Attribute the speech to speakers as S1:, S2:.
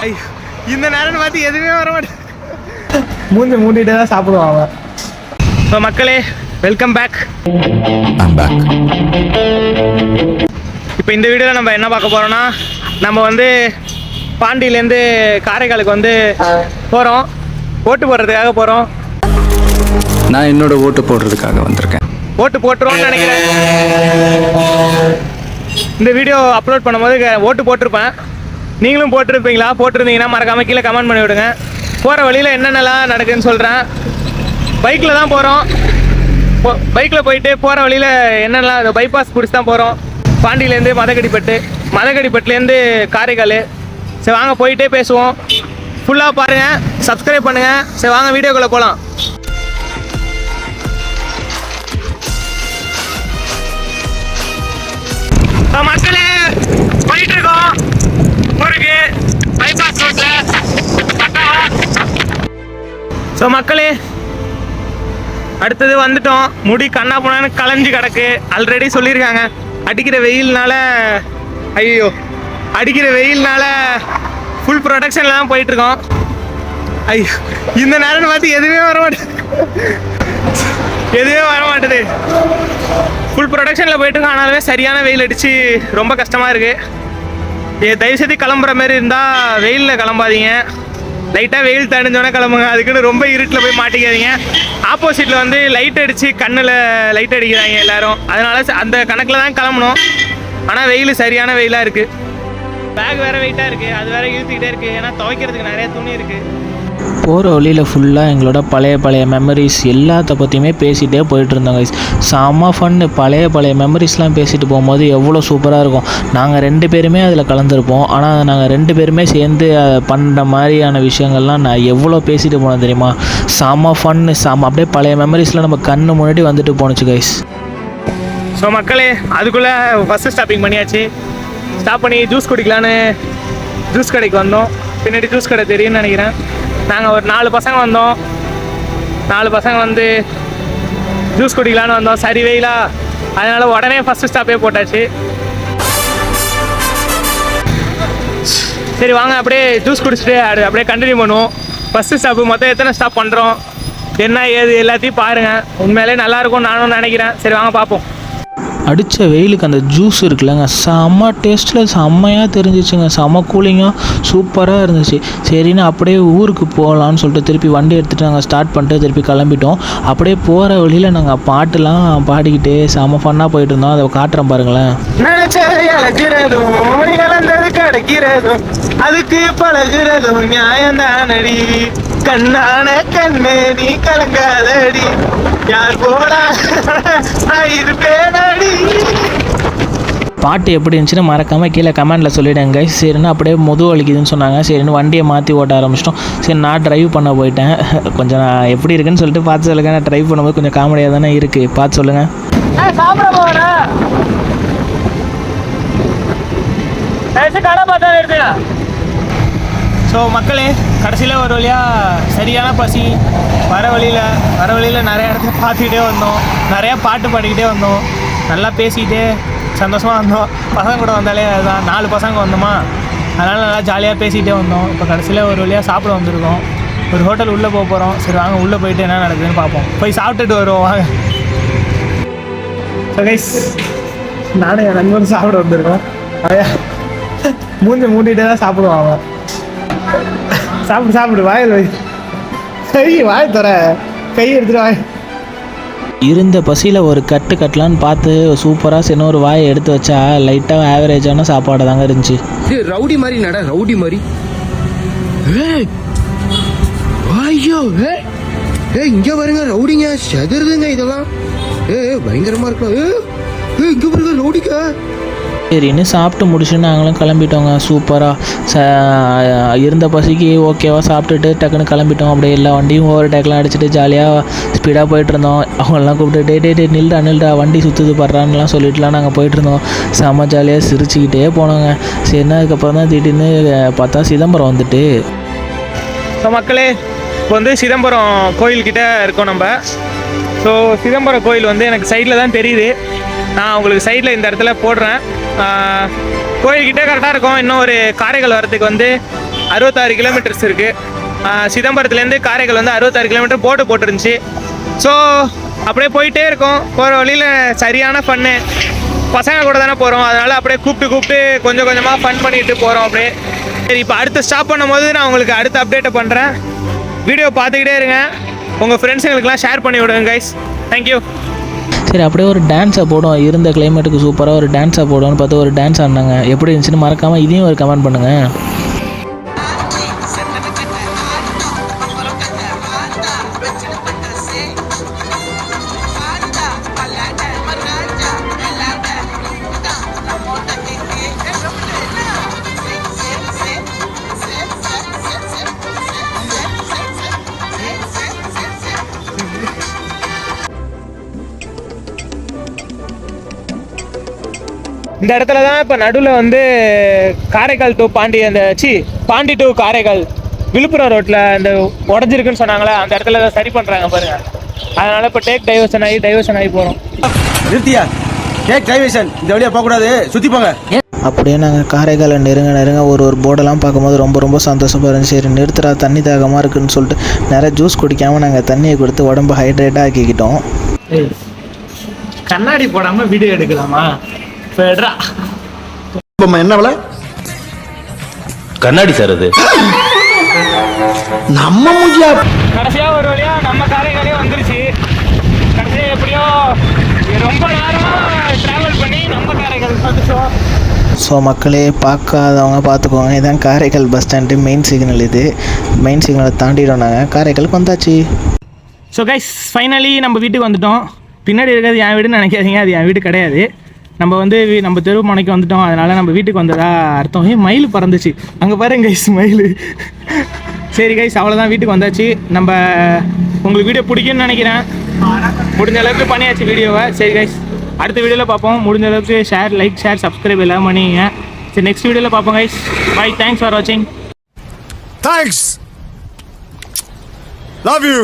S1: இந்த நேரம் பார்த்து எதுவுமே வர மாட்டேன். மூஞ்சி மூடிட்டு தான் சாப்பிடுவாங்க. இப்போ மக்களே வெல்கம் பேக். இப்போ இந்த வீடியோவில் நம்ம என்ன பார்க்க போகிறோம்னா, நம்ம வந்து பாண்டியிலேருந்து காரைக்காலுக்கு வந்து போகிறோம். ஓட்டு போடுறதுக்காக போகிறோம்.
S2: நான் என்னோட ஓட்டு போடுறதுக்காக வந்திருக்கேன்.
S1: ஓட்டு போட்டுருவோம்னு நினைக்கிறேன். இந்த வீடியோ அப்லோட் பண்ணும்போது ஓட்டு போட்டிருப்பேன். நீங்களும் போட்டிருப்பீங்களா? போட்டிருந்தீங்கன்னா மறக்காமல் கீழே கமெண்ட் பண்ணி விடுங்க. போகிற வழியில் என்னென்னலாம் நடக்குதுன்னு சொல்கிறேன். பைக்கில் தான் போகிறோம். பைக்கில் போயிட்டு போகிற வழியில் என்னென்னலாம் பைபாஸ் பிடிச்சி தான் போகிறோம். பாண்டியிலேருந்து மதகடிப்பட்டுலேருந்து காரைக்கால். சரி வாங்க போயிட்டே பேசுவோம். ஃபுல்லாக பாருங்கள், சப்ஸ்கிரைப் பண்ணுங்கள். சரி வாங்க வீடியோக்குள்ளே போகலாம். மக்களே போயிட்டு இருக்கோம் ஊருக்கு பைபாஸ் ரோட்ல. ஸோ மக்களே அடுத்தது வந்துட்டோம். முடி கண்ணா போனான்னு களைஞ்சு கிடக்கு. ஆல்ரெடி சொல்லியிருக்காங்க அடிக்கிற வெயில்னால ஃபுல் ப்ரொடக்ஷனில் தான் போயிட்டுருக்கோம். இந்த நேரம் பார்த்து எதுவுமே வர மாட்டேது. ஃபுல் ப்ரொடக்ஷனில் போயிட்டுருக்கோம். ஆனாலுமே சரியான வெயில் அடித்து ரொம்ப கஷ்டமாக இருக்குது. தயவுசெய்து கிளம்புற மாதிரி இருந்தால் வெயிலில் கிளம்பாதீங்க. லைட்டாக வெயில் தணிஞ்சோன்னே கிளம்புங்க. அதுக்குன்னு ரொம்ப இருட்டில் போய் மாட்டிக்காதீங்க. ஆப்போசிட்டில் வந்து லைட் அடித்து கண்ணில் லைட் அடிக்கிறாங்க எல்லோரும். அதனால் அந்த கணக்கில் தான் கிளம்பணும். ஆனால் வெயில் சரியான வெயிலாக இருக்குது. பேக் வேறு வெயிட்டாக இருக்குது. அது வேறு இழுத்துக்கிட்டே இருக்குது. ஏன்னா துவைக்கிறதுக்கு நிறைய துணி இருக்குது.
S3: போகிற வழியில் ஃபுல்லாக எங்களோட பழைய மெமரிஸ் எல்லாத்த பற்றியுமே பேசிகிட்டே போயிட்டு இருந்தோங்க. செம்ம ஃபன்னு. பழைய மெமரிஸ்லாம் பேசிட்டு போகும்போது எவ்வளோ சூப்பராக இருக்கும். நாங்கள் 2 பேருமே அதில் கலந்துருப்போம். ஆனால் நாங்கள் 2 பேருமே சேர்ந்து பண்ணுற மாதிரியான விஷயங்கள்லாம் நான் எவ்வளோ பேசிட்டு போனோம் தெரியுமா? செம்ம ஃபன்னு. அப்படியே பழைய மெமரிஸில் நம்ம கண்ணு முன்னாடி வந்துட்டு போணுச்சு கைஸ்.
S1: ஸோ மக்களே அதுக்குள்ளே ஃபஸ்ட்டு ஸ்டாப்பிங் பண்ணியாச்சு. ஸ்டாப் பண்ணி ஜூஸ் குடிக்கலான்னு ஜூஸ் கடைக்கு வந்தோம். பின்னாடி ஜூஸ் கடை தெரியும்னு நினைக்கிறேன். நாங்கள் ஒரு 4 பசங்க வந்தோம். 4 பசங்க வந்து ஜூஸ் குடிக்கலான்னு வந்தோம். சரி வெயிலா, அதனால் உடனே ஃபஸ்ட்டு ஸ்டாப்பே போட்டாச்சு. சரி வாங்க அப்படியே ஜூஸ் குடிச்சிட்டு அப்படியே கண்டினியூ பண்ணுவோம். ஃபஸ்ட்டு ஸ்டாப்பு மொத்தம் எத்தனை ஸ்டாப் பண்ணுறோம், என்ன ஏது எல்லாத்தையும் பாருங்கள். உண்மையிலே நல்லாயிருக்கும் நானும் நினைக்கிறேன். சரி வாங்க பார்ப்போம்.
S3: அடித்த வெயிலுக்கு அந்த ஜூஸ் இருக்குல்லங்க, செம்ம டேஸ்ட்டில் செம்மையாக தெரிஞ்சிச்சுங்க. செம்ம கூலிங்காக சூப்பராக இருந்துச்சு. சரின்னு அப்படியே ஊருக்கு போகலான்னு சொல்லிட்டு திருப்பி வண்டி எடுத்துகிட்டு நாங்கள் ஸ்டார்ட் பண்ணிட்டு திருப்பி கிளம்பிட்டோம். அப்படியே போகிற வழியில் நாங்கள் பாட்டுலாம் பாடிக்கிட்டே செம்ம ஃபன்னாக போயிட்டு இருந்தோம். அதை காட்டுறேன் பாருங்களேன்.
S1: அதுக்கு பழகுறதும் நியாயம்தானடி, கண்ணான கண்ணே நீ கலங்காதடி, யார் போடா இருப்பேனடி.
S3: பாட்டு எப்படி இருந்துச்சுன்னு மறக்காமல் கீழே கமெண்டில் சொல்லிவிடுங்க கைஸ். சரின்னு அப்படியே வலிக்குதுன்னு சொன்னாங்க. சரின்னு வண்டியை மாற்றி ஓட்ட ஆரம்பிச்சிட்டோம். சரி நான் ட்ரைவ் பண்ண போயிட்டேன். கொஞ்சம் நான் எப்படி இருக்குன்னு சொல்லிட்டு பார்த்து சொல்லுங்கள். நான் ட்ரைவ் பண்ணும்போது கொஞ்சம் காமெடியாக தானே இருக்குது, பார்த்து சொல்லுங்கள்.
S1: கடை பார்த்தா எடுத்துயா. ஸோ மக்களே கடைசியில் ஒரு வழியாக சரியான பசி. வர வழியில் நிறைய இடத்துல பார்த்துக்கிட்டே வந்தோம். நிறையா பாட்டு பாடிக்கிட்டே வந்தோம். நல்லா பேசிக்கிட்டே சந்தோஷமாக வந்தோம். பசங்க கூட வந்தாலே அதுதான். 4 பசங்க வந்தோமா, அதனால் நல்லா ஜாலியாக பேசிக்கிட்டே வந்தோம். இப்போ கடைசியில் ஒரு வழியாக சாப்பிட வந்திருக்கோம். ஒரு ஹோட்டல் உள்ளே போக போகிறோம். சரி வாங்க உள்ளே போயிட்டு என்ன நடக்குதுன்னு பார்ப்போம். போய் சாப்பிட்டுட்டு வருவோம் வாங்க. ஸோ கைஸ் நானும் என் நண்பரும் சாப்பிட வந்திருக்கோம். மூஞ்சி மூடிட்டே தான் சாப்பிடுவாங்க. சாப்பிடு வாயில் வாய் தர கை எடுத்துட்டு வாய்.
S3: இருந்த பசியில் ஒரு கட்டலான்னு பார்த்து சூப்பராக சின்ன ஒரு வாயை எடுத்து வச்சா லைட்டாக ஆவரேஜான சாப்பாடு தாங்க இருந்துச்சு.
S2: ரவுடி மாதிரி நட, ரவுடி மாதிரி. ஐயோ இங்கே வருங்க ரவுடிங்க செதறுதுங்க இதெல்லாம். பயங்கரமாக இருக்கலாம். இங்கே வருங்க ரவுடிக்கா.
S3: சரின்னு சாப்பிட்டு முடிச்சுட்டு நாங்களும் கிளம்பிட்டோங்க. சூப்பராக இருந்த பசிக்கு ஓகேவாக சாப்பிட்டுட்டு டக்குன்னு கிளம்பிட்டோம். அப்படியே எல்லா வண்டியும் ஓவர் டேக்லாம் அடிச்சுட்டு ஜாலியாக ஸ்பீடாக போயிட்டுருந்தோம். அவங்களெலாம் கூப்பிட்டு டே நில்டா வண்டி சுற்றுது படுறான்லாம் சொல்லிட்டுலாம் நாங்கள் போயிட்டுருந்தோம். செம்ம ஜாலியாக சிரிச்சுக்கிட்டே போனோங்க. சரின்னா அதுக்கப்புறம் தான் திடீர்னு பார்த்தா சிதம்பரம் வந்துட்டு.
S1: ஸோ மக்களே இப்போ வந்து சிதம்பரம் கோயில்கிட்ட இருக்கோம் நம்ம. ஸோ சிதம்பரம் கோயில் வந்து எனக்கு சைடில் தான் தெரியுது. நான் உங்களுக்கு சைடில் இந்த இடத்துல போடுறேன். கோயில்கிட்ட கரெக்டாக இருக்கும். இன்னும் ஒரு காரைக்கால் வரத்துக்கு வந்து 66 கிலோமீட்டர்ஸ் இருக்குது. சிதம்பரத்துலேருந்து காரைக்கால் வந்து 66 கிலோமீட்டர் போட்டு போட்டுருந்துச்சு. ஸோ அப்படியே போயிட்டே இருக்கோம். போகிற வழியில் சரியான ஃபன்னு. பசங்க கூட தானே போகிறோம், அதனால் அப்படியே கூப்பிட்டு கொஞ்சம் கொஞ்சமாக ஃபன் பண்ணிட்டு போகிறோம் அப்படியே. சரி, இப்போ அடுத்து ஸ்டாப் பண்ணும்போது நான் உங்களுக்கு அடுத்த அப்டேட்டை பண்ணுறேன். வீடியோ பார்த்துக்கிட்டே இருங்க. உங்கள் ஃப்ரெண்ட்ஸுங்களுக்கெல்லாம் ஷேர் பண்ணி விடுங்க கைஸ். தேங்க்யூ.
S3: சரி, அப்படியே ஒரு டான்ஸை போடும். இருந்த கிளைமேட்டுக்கு சூப்பராக ஒரு டான்ஸை போடும்னு பார்த்து ஒரு டான்ஸ் ஆடினாங்க. எப்படி இருந்துச்சுன்னு மறக்காமல் இதையும் ஒரு கமெண்ட் பண்ணுங்கள்.
S1: இந்த இடத்துல தான் இப்போ நடுவில் வந்து காரைக்கால் டு பாண்டி, பாண்டி டு காரைக்கால் விழுப்புரம் ரோட்டில் அந்த உடஞ்சிருக்குன்னு சொன்னாங்களே, அந்த இடத்துல தான் சரி பண்ணுறாங்க பாருங்க. அதனால இப்போ டேக் டைவர்ஷன் ஆகி போகிறோம்.
S4: நிறுத்தியா டேக் டைவர்ஷன், இந்த வழியாக போகக்கூடாது, சுற்றி போங்க.
S3: அப்படியே நாங்கள் காரைக்காலை நெருங்க ஒரு போர்டெல்லாம் பார்க்கும்போது ரொம்ப சந்தோஷமாக இருந்துச்சு. சரி நிறுத்துறா, தண்ணி தாகமாக இருக்குதுன்னு சொல்லிட்டு நிறைய ஜூஸ் குடிக்காமல் நாங்கள் தண்ணியை கொடுத்து உடம்பு ஹைட்ரேட்டாக ஆக்கிக்கிட்டோம்.
S1: கண்ணாடி போடாமல் வீடியோ எடுக்கலாமா?
S4: என்ன விலை
S5: கண்ணாடி சார் அது
S4: நம்ம மூஞ்சியா.
S1: கடைசியா ஒரு வழியா நம்ம காரைக்காலே வந்துருச்சு. கடைசியா எப்படியோ ரொம்ப நேரமா டிராவல் பண்ணி நம்ம காரைக்கால் வந்துட்டோம்.
S3: ஸோ மக்களே, பார்க்காதவங்க பார்த்துக்கோங்க. இதான் Karaikal bus stand main signal. இது மெயின் சிக்னலை தாண்டிட்டோம், நாங்கள் காரைக்காலுக்கு வந்தாச்சு.
S1: ஸோ கைஸ், ஃபைனலி நம்ம வீட்டுக்கு வந்துட்டோம். பின்னாடி இருக்கிறது என் வீடுன்னு நினைக்காதீங்க, அது என் வீடு கிடையாது. நம்ம வந்து நம்ம தெரு மனைக்கு வந்துட்டோம், அதனால் நம்ம வீட்டுக்கு வந்ததா அர்த்தம். மயில் பறந்துச்சு அங்கே பாருங்க கைஸ், மயில். சரி கைஸ், அவ்வளோதான், வீட்டுக்கு வந்தாச்சு. நம்ம உங்களுக்கு வீடியோ பிடிக்கும்னு நினைக்கிறேன். முடிஞ்ச அளவுக்கு பண்ணியாச்சு வீடியோவை. சரி கைஸ், அடுத்த வீடியோவில் பார்ப்போம். முடிஞ்ச அளவுக்கு லைக் ஷேர் சப்ஸ்கிரைப் எல்லாம் பண்ணிங்க. சரி, நெக்ஸ்ட் வீடியோவில் பார்ப்போம் கைஸ். பை, தேங்க்ஸ் ஃபார் வாட்சிங்.
S6: Thanks. Love you.